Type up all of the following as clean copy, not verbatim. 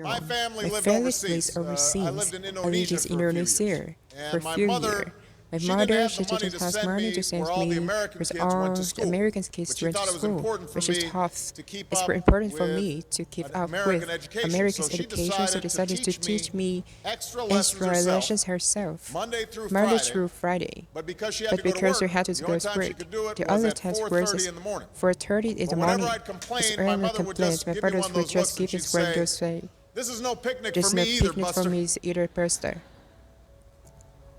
My family My lived family overseas. lives I overseas. lived in I lived Indonesia in for a few years. Indonesia for a And my few years. mother, My she didn't mother, have she the money didn't to have send money me to where send all the me American with kids went all to the school. American kids But she went to thought it was school, important for but she me thought to keep it's up very important for with me to keep up American with education. So American she education, so decided to decided to teach teach me me extra lessons extra herself, lessons herself, Monday through Monday Friday. through Friday. But because she had But to go to because work, you had to the go only to time she work, could do it the was only at times 4:30 in the morning. 4:30 in But the whenever morning. I'd As complain, my when I mother would complained, just my give me father one of would those just looks and give she'd his one say, to say, "This is no picnic for "There's me no either, picnic for Buster." me either, Buster."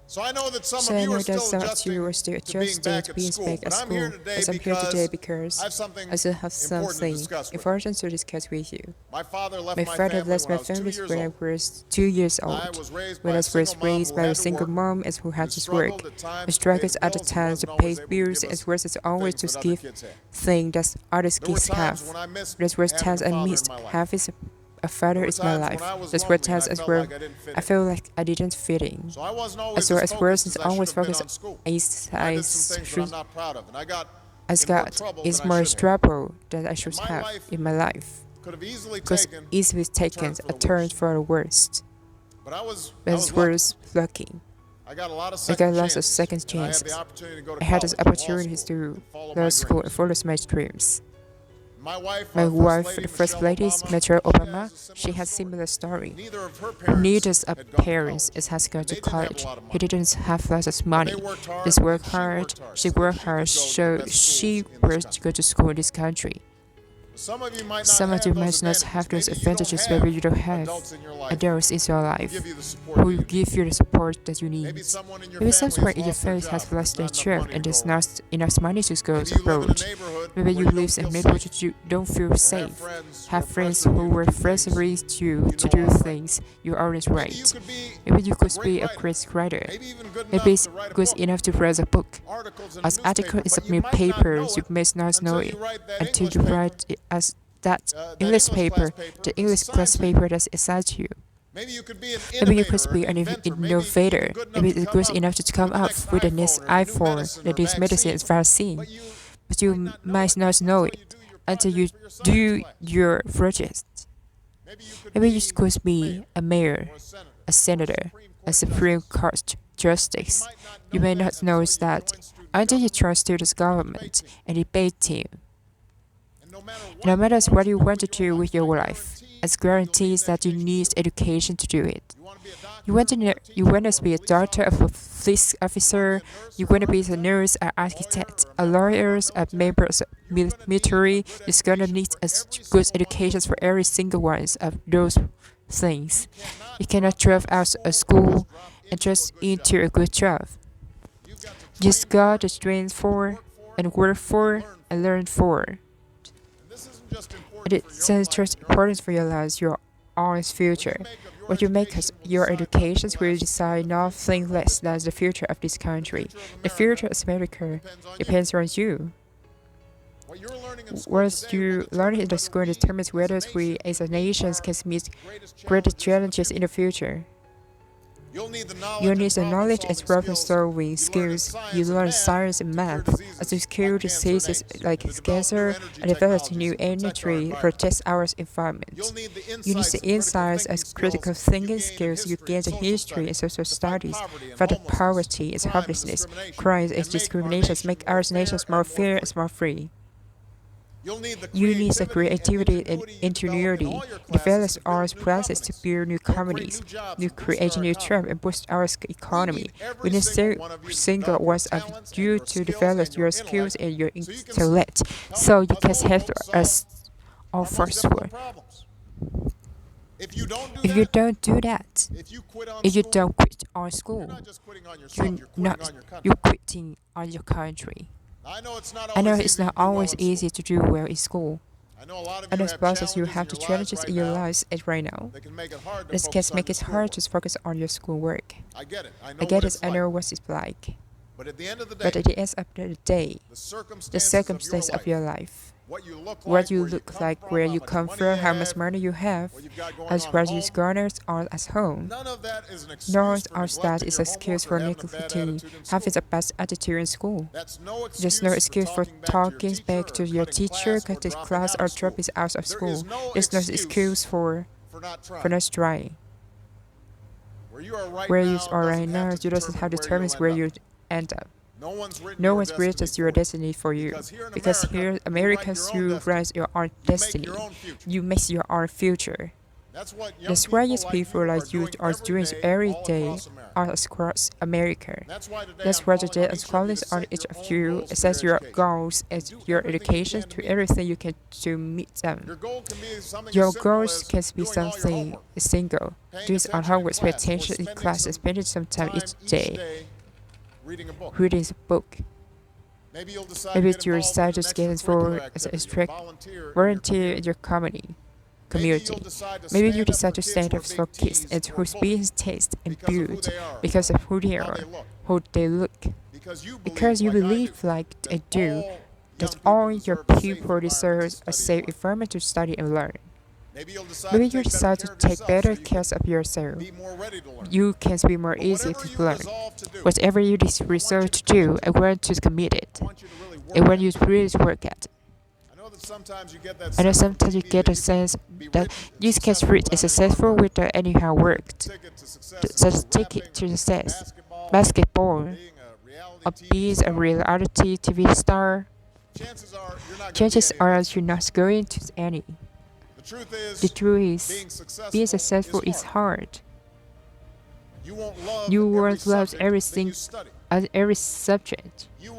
So I know that some So of I you are know that still some of you adjusting are still to being adjusting back to at being school. back at But I'm here school. today But I'm here today because I because have something I still have important to something discuss with you. important to discuss with you. My father left My my father family left when I my was 2 family years when I old. was 2 years I old. was raised When by I a single was mom raised who by a had to single work, mom as who who had to work. struggled at I times to pay the struggled at the bills and times to wasn't pay always able to bills give as us well as always things to that other give kids had. things that other There were kids times have. when I missed There were having times a I father in missed my life. having a father There were is my times when life. I was There's were lonely and times I as felt well like I didn't fit I in. felt like I didn't fit in. So I wasn't As always well as as focused wasn't as I should always have been focused on school. as And I I did some things that I'm should not proud of, and I got as in more God trouble is than I more should have. trouble that I And should my have life in my life. could have easily Because taken easily a taken turn for a the turn worst. for the worst. But I was But lucky. worse lucky. I got a lot of I got second lots of chances, second and I had the chances. opportunity to go to I had those college, law opportunities school, to and follow law my school and dreams. follow my dreams. My wife, My First wife, Lady the First Michelle Lady, Obama, Michelle she Obama, has a she similar has story. similar story. Neither of her parents Neither of had gone to parents college, has gone and to they didn't have a college. lot of He money. didn't have lots of But money. they worked hard, Just worked and she hard. worked hard, She so worked that hard. she could go to the So best she schools in this worked to country. go to school in this country. Some of you might not Some of you have those might not advantages. have those Maybe you don't advantages, have maybe you don't have adults in your life adults in your who life give you the support who that you will need. give you the support that you need. Maybe someone in your Maybe family someone has in your lost their family job has and there's lost their not enough job money to and go there's around. not enough money to go Maybe you live in a abroad. neighborhood Maybe where you you don't live in feel a neighborhood safe, that you don't feel or have safe. friends Have who are friends pressuring who you were to do things pressuring you you to know do aren't right. things you aren't Maybe you right. could be Maybe you a could great be a writer, great writer. maybe even good Maybe enough it's to write a good book, enough to write a book. articles in a As article newspaper, is but a you new might not papers, know you it may not know until it you write that until English you paper, write it as that that English English class paper, paper the that's English assigned class to you. paper that's assigned to you. Maybe you could be an Maybe you could innovator or be an an inventor, maybe innovator. even good enough Maybe to it's come good up enough to come with the up next with the next iPhone or the new iPhone, medicine the or next medicine is vaccine, vaccine. But you might not know it until you your science do class. your project. Maybe you could Maybe you be could a be a mayor, or a senator, a senator, or a Supreme Court justice. justice. You may not know that until you join student government and debate team. And no matter No what matter you what you want want to do with your life, as guarantees that you need education to do it. You want to be a doctor, You want to be a doctor, a police officer. You want to be a nurse, an architect, a lawyer, a member of the military. You're gonna need a good education for every single one of those things. You cannot drop out of school and just into a good job. you've got to Just train got to train for and work for and learn for. and this isn't just And important it's just important for your lives, your own future. What you make as your education will decide nothing less than the future of this country. The future of America depends on you. What you're learning in school What today you will learn in the determine school whether determines we whether as a we nation as a nation can meet greatest great challenges challenges in the future. You'll need the You knowledge need the knowledge and problem-solving skills. You learn science and math as you cure diseases like cancer and develop new energy to protect our environment. You need the insights as critical thinking skills you gain in history and social studies, fight poverty and hopelessness, crime and discrimination, make our nations more fair and more free. You need the creativity and ingenuity, develop our process to build new companies, to create new jobs and boost our economy. We need single one of you to develop your skills and your intellect, so you can help us all forceful. If you don't do If you that, don't do that, if you don't quit on if you school, don't quit on school, you're not just quitting on yourself, you're you're quitting not on your country. you're quitting on your country. I know it's not I know always it's easy not to do well always in easy school. to do well in school. I know a lot of And you as have process you challenges have the in your lives challenges right in your now lives right now. that can make it hard to This focus can on make your it hard schoolwork. to focus on your schoolwork. I get it. I know I what get it, it's I like. know what it's like. But at the end of the But day, at the end of the day, the the circumstance of your life, what you look what you where look come like, from, where how you much come money from, you how much have, money you have, what you've got going as on well at as your home, garners or at home. none of that is an Nor excuse for are that neglecting is your an excuse homework for or having a bad neglecting attitude in having school. a bad attitude in school. That's no There's no excuse for talking talking back to your teacher, cutting class, or dropping out of school. There's no excuse for for not trying. Where you are Where you are right now, you doesn't have to determine where you end up. No one's written your destiny for you. Because here, America, you write your own destiny. You make your own future. That's why young people like you are doing every day all across America. That's why today scholars on each of you assess your goals and your education to everything you can to meet them. Your goals can be something single. Do it on homework, pay attention in class, and spend some time each day reading a book. Maybe you decide to get for as a strict volunteer in your community. Maybe you decide to stand up for kids and whose beings taste and build because of who they are, how they look. Because you believe like I do, that all your people deserve a safe environment to study and learn. Maybe you decide to take better care of yourself. You can be more easy to learn. Whatever you resolve to do, I want you to commit it. I want you to really work at it. I know sometimes you get a sense that you can reach is successful without any hard work. Just take it to success. Basketball, or being a reality TV star. Chances are you're not going to any. The truth is, being successful is hard. You won't love everything as every subject. You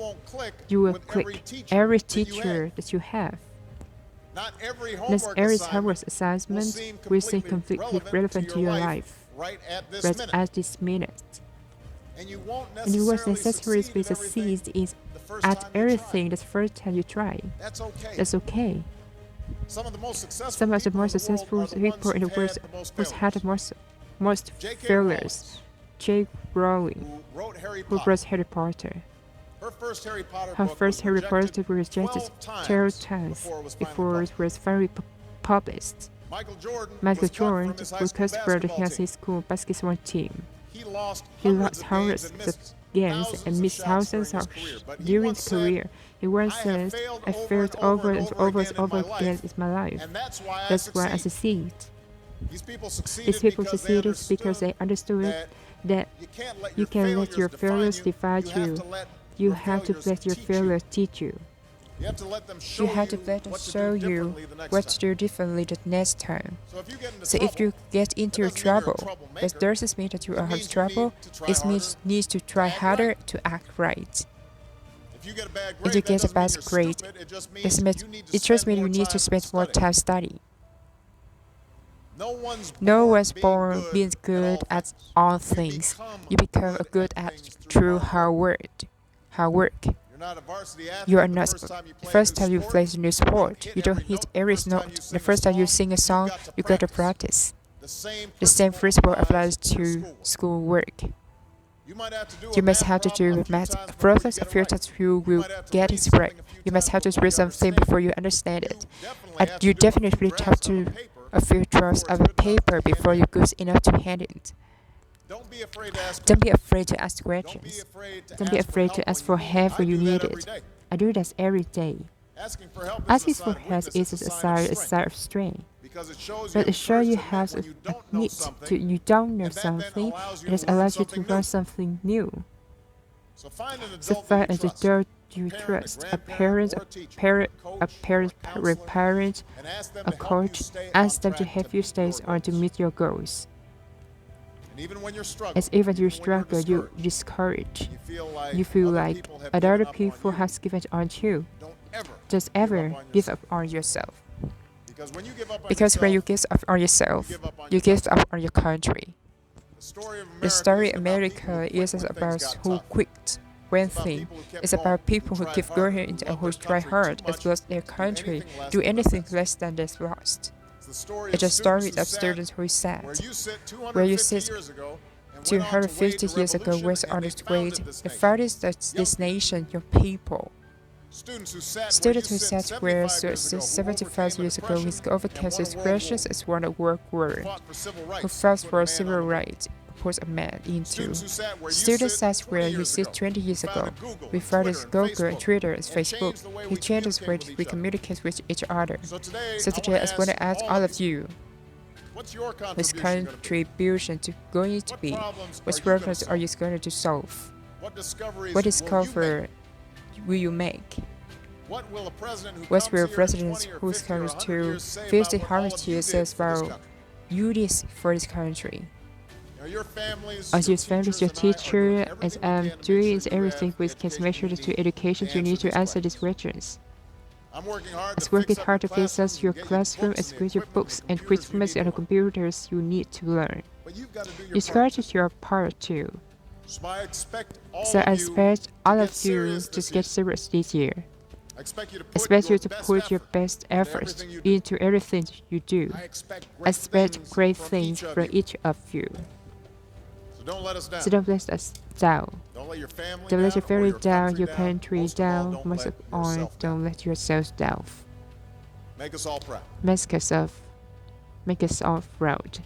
will click every teacher that you have. Not every homework assignment will seem completely relevant to your life, right at this minute. And you won't necessarily succeed at everything the first time you try. That's okay. Some of the most successful people in the world who had the most failures. J.K. Rowling, who wrote Harry Potter. Her first Harry Potter was rejected 12 times before it was finally published. Michael Jordan was covered against his school basketball team. He lost hundreds of games and missed thousands of during his career. He once said, "I failed over and over again in my life. That's why I succeed." These people succeeded because they understood that you can't let your failures divide you. You have to let your failures teach you. You have to let them show you what to do differently the next time. So if you get into trouble, that doesn't mean that you are having trouble. It means you need to try harder to act right. If you get a bad grade, it just means you need to spend more time studying. No one's born being good at all things. You become good at through hard work. You are not. The first time you play a new sport, you don't hit every note. The first time you sing a song, you got to practice. The same principle applies to schoolwork. You must have to do math process a few times you will get it right. You must have to read something before you understand it. And you definitely have to a few drafts of a paper before you're good enough to hand it. Don't be afraid to ask questions. Don't be afraid to ask for help when you need it. I do that every day. Asking for help is a sign of strength. But it shows you have to admit you don't know something, and it allows you to learn something new. So find an adult you trust, a parent, a coach. Ask them to help you stay on to meet your goals. As even you struggle, you discourage. You feel like other people have given up on you. Just ever give up on yourself. Because when you give up on yourself, you give up on your country. The story of America isn't about who quit one thing. It's about people who keep going and who try hard as well as their country, do anything less than they've lost. It's a story of students who said, where you sit 250 years ago was on its way, the farthest that this nation, your people. Students who sat where 75 years ago with overcast expressions as one of work word, who fought for civil rights, put a man into. Students sat where you sit 20 years ago, we found Google, Twitter, and Facebook. He changed the way we communicate with each other. So today I want to ask all of you, What's your What's contribution contribution going going to be? to What be? problems What are you going to problems are you solve? going to solve? What discoveries What will you make? discovery will you make? What will a president who What comes will here in presidents 20 or who's 50 or comes 100 to years say 50, about what all 100 of you years did says for this about country? you this for this country? Now, your families, As your your family, teachers, your and I are doing teacher, everything as we can to make doing sure is you everything have the we can education measure you to need education to you need answer to answer these questions. questions. I'm working hard As to working fix up hard to your fix us classrooms your and get you the classroom, books as and the good your equipment books and and the computers you equipment need and to the learn. computers you need to learn. But you've got to do your You part got too. to do your part too. So I expect all So I of you expect to all get of you serious to this get year. serious this year. I expect you to I put expect your you to best put your effort best into efforts everything you do. into everything you do. I expect I great expect things great from things each of from you. each of you. So don't let us down. So don't let us down. Don't let your family Don't let your down or family your down, country your down. country Most of all, down. don't Most let of all, yourself down. don't let yourself down. Make us all proud. Make us all proud.